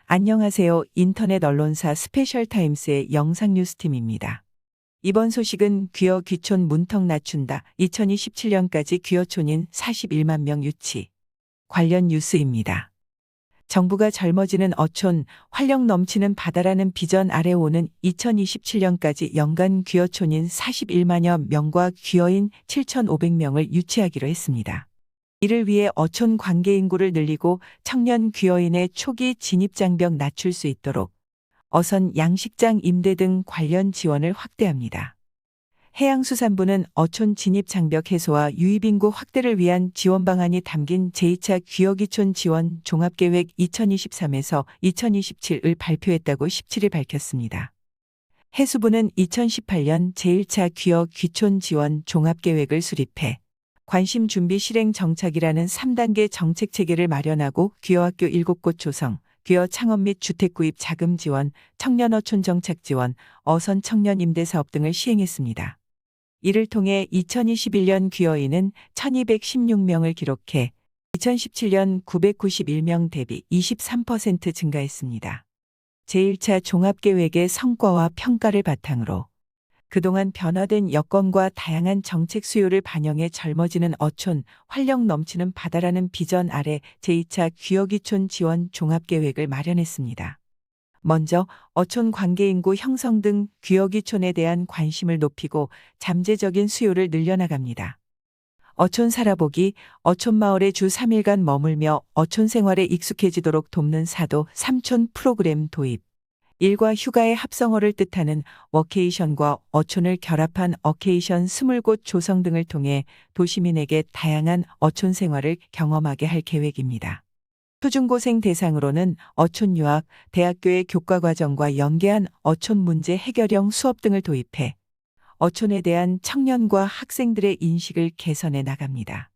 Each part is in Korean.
안녕하세요. 인터넷 언론사 스페셜타임스의 영상뉴스팀입니다. 이번 소식은 귀어 귀촌 문턱 낮춘다. 2027년까지 귀어촌인 41만 명 유치. 관련 뉴스입니다. 정부가 젊어지는 어촌, 활력 넘치는 바다라는 비전 아래 오는 2027년까지 연간 귀어촌인 41만여 명과 귀어인 7,500명을 유치하기로 했습니다. 이를 위해 어촌 관계 인구를 늘리고 청년 귀어인의 초기 진입 장벽 낮출 수 있도록 어선 양식장 임대 등 관련 지원을 확대합니다. 해양수산부는 어촌 진입 장벽 해소와 유입 인구 확대를 위한 지원 방안이 담긴 제2차 귀어귀촌 지원 종합계획 2023에서 2027을 발표했다고 17일 밝혔습니다. 해수부는 2018년 제1차 귀어 귀촌 지원 종합계획을 수립해 관심 준비 실행 정착이라는 3단계 정책 체계를 마련하고 귀어학교 7곳 조성, 귀어 창업 및 주택 구입 자금 지원, 청년 어촌 정착 지원, 어선 청년 임대 사업 등을 시행했습니다. 이를 통해 2021년 귀어인은 1,216명을 기록해 2017년 991명 대비 23% 증가했습니다. 제1차 종합계획의 성과와 평가를 바탕으로 그동안 변화된 여건과 다양한 정책 수요를 반영해 젊어지는 어촌, 활력 넘치는 바다라는 비전 아래 제2차 귀어귀촌 지원 종합계획을 마련했습니다. 먼저 어촌 관계인구 형성 등 귀어귀촌에 대한 관심을 높이고 잠재적인 수요를 늘려나갑니다. 어촌 살아보기, 어촌 마을에 주 3일간 머물며 어촌 생활에 익숙해지도록 돕는 사도 삼촌 프로그램 도입. 일과 휴가의 합성어를 뜻하는 워케이션과 어촌을 결합한 어케이션 20곳 조성 등을 통해 도시민에게 다양한 어촌 생활을 경험하게 할 계획입니다. 초중고생 대상으로는 어촌 유학, 대학교의 교과과정과 연계한 어촌 문제 해결형 수업 등을 도입해 어촌에 대한 청년과 학생들의 인식을 개선해 나갑니다.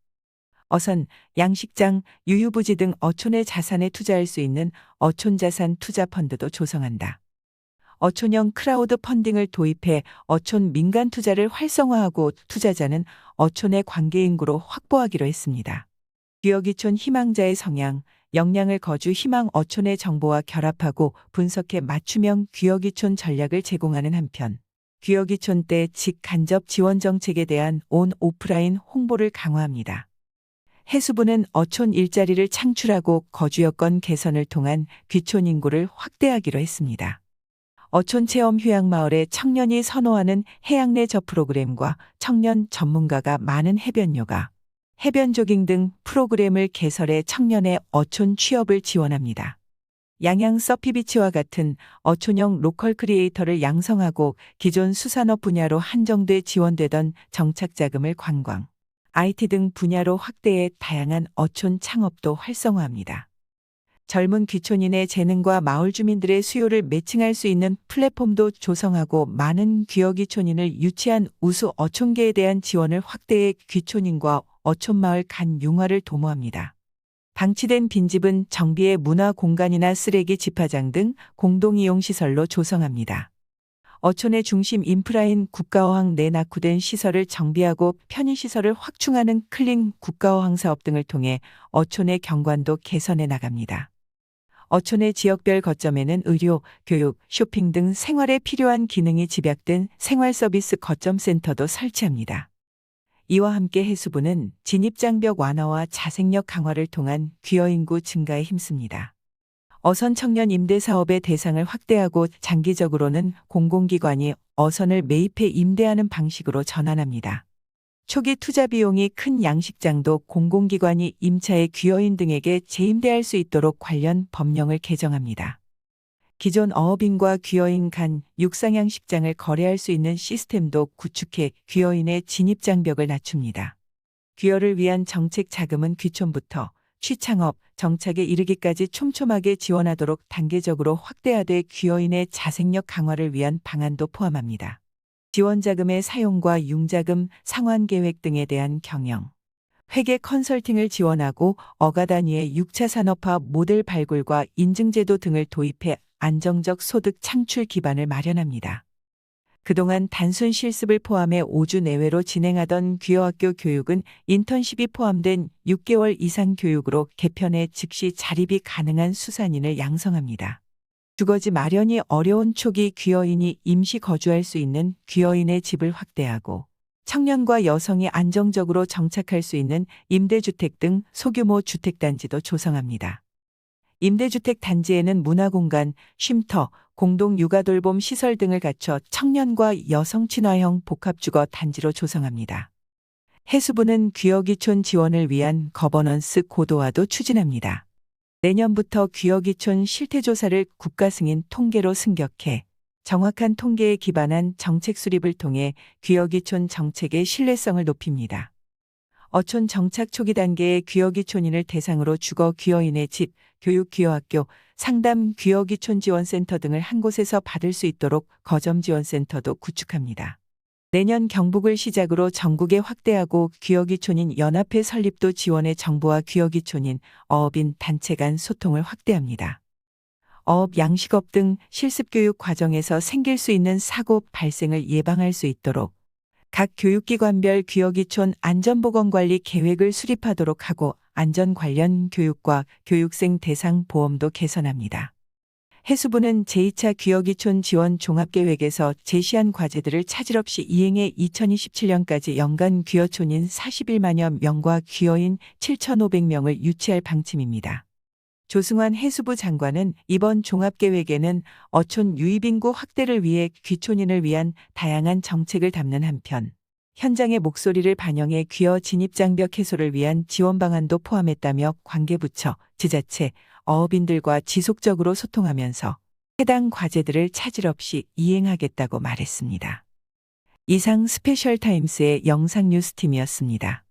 어선, 양식장, 유휴부지 등 어촌의 자산에 투자할 수 있는 어촌자산 투자펀드도 조성한다. 어촌형 크라우드 펀딩을 도입해 어촌 민간 투자를 활성화하고 투자자는 어촌의 관계인구로 확보하기로 했습니다. 귀어귀촌 희망자의 성향, 역량을 거주 희망 어촌의 정보와 결합하고 분석해 맞춤형 귀어귀촌 전략을 제공하는 한편, 귀어귀촌 때 직간접 지원 정책에 대한 온 오프라인 홍보를 강화합니다. 해수부는 어촌 일자리를 창출하고 거주 여건 개선을 통한 귀촌 인구를 확대하기로 했습니다. 어촌 체험 휴양마을의 청년이 선호하는 해양 내 저 프로그램과 청년 전문가가 많은 해변 요가, 해변 조깅 등 프로그램을 개설해 청년의 어촌 취업을 지원합니다. 양양 서피비치와 같은 어촌형 로컬 크리에이터를 양성하고 기존 수산업 분야로 한정돼 지원되던 정착 자금을 관광, IT 등 분야로 확대해 다양한 어촌 창업도 활성화합니다. 젊은 귀촌인의 재능과 마을 주민들의 수요를 매칭할 수 있는 플랫폼도 조성하고 많은 귀어귀촌인을 유치한 우수 어촌계에 대한 지원을 확대해 귀촌인과 어촌마을 간 융화를 도모합니다. 방치된 빈집은 정비의 문화 공간이나 쓰레기 집화장 등 공동이용시설로 조성합니다. 어촌의 중심 인프라인 국가어항 내 낙후된 시설을 정비하고 편의시설을 확충하는 클린 국가어항 사업 등을 통해 어촌의 경관도 개선해 나갑니다. 어촌의 지역별 거점에는 의료, 교육, 쇼핑 등 생활에 필요한 기능이 집약된 생활서비스 거점센터도 설치합니다. 이와 함께 해수부는 진입장벽 완화와 자생력 강화를 통한 귀어인구 증가에 힘씁니다. 어선 청년 임대 사업의 대상을 확대하고 장기적으로는 공공기관이 어선을 매입해 임대하는 방식으로 전환합니다. 초기 투자 비용이 큰 양식장도 공공기관이 임차의 귀어인 등에게 재임대할 수 있도록 관련 법령을 개정합니다. 기존 어업인과 귀어인 간 육상양식장을 거래할 수 있는 시스템도 구축해 귀어인의 진입장벽을 낮춥니다. 귀어를 위한 정책 자금은 귀촌부터 취창업, 정착에 이르기까지 촘촘하게 지원하도록 단계적으로 확대하되 귀어인의 자생력 강화를 위한 방안도 포함합니다. 지원자금의 사용과 융자금, 상환계획 등에 대한 경영, 회계 컨설팅을 지원하고 어가 단위의 6차 산업화 모델 발굴과 인증제도 등을 도입해 안정적 소득 창출 기반을 마련합니다. 그동안 단순 실습을 포함해 5주 내외로 진행하던 귀여학교 교육은 인턴십이 포함된 6개월 이상 교육으로 개편해 즉시 자립이 가능한 수산인을 양성합니다. 주거지 마련이 어려운 초기 귀여인이 임시 거주할 수 있는 귀여인의 집을 확대하고 청년과 여성이 안정적으로 정착할 수 있는 임대주택 등 소규모 주택단지도 조성합니다. 임대주택 단지에는 문화공간, 쉼터, 공동 육아돌봄 시설 등을 갖춰 청년과 여성 친화형 복합주거 단지로 조성합니다. 해수부는 귀여귀촌 지원을 위한 거버넌스 고도화도 추진합니다. 내년부터 귀여귀촌 실태조사를 국가승인 통계로 승격해 정확한 통계에 기반한 정책 수립을 통해 귀여귀촌 정책의 신뢰성을 높입니다. 어촌 정착 초기 단계의 귀여귀촌인을 대상으로 주거 귀여인의 집, 교육 귀여학교, 상담 귀여귀촌 지원센터 등을 한 곳에서 받을 수 있도록 거점 지원센터도 구축합니다. 내년 경북을 시작으로 전국에 확대하고 귀여귀촌인 연합회 설립도 지원해 정부와 귀여귀촌인, 어업인 단체 간 소통을 확대합니다. 어업, 양식업 등 실습교육 과정에서 생길 수 있는 사고 발생을 예방할 수 있도록 각 교육기관별 귀여귀촌 안전보건관리 계획을 수립하도록 하고 안전 관련 교육과 교육생 대상 보험도 개선합니다. 해수부는 제2차 귀여귀촌 지원 종합계획에서 제시한 과제들을 차질 없이 이행해 2027년까지 연간 귀여촌인 41만여 명과 귀여인 7,500명을 유치할 방침입니다. 조승환 해수부 장관은 이번 종합계획에는 어촌 유입인구 확대를 위해 귀촌인을 위한 다양한 정책을 담는 한편 현장의 목소리를 반영해 귀여 진입장벽 해소를 위한 지원 방안도 포함했다며 관계부처, 지자체, 어업인들과 지속적으로 소통하면서 해당 과제들을 차질 없이 이행하겠다고 말했습니다. 이상 스페셜타임스의 영상뉴스팀이었습니다.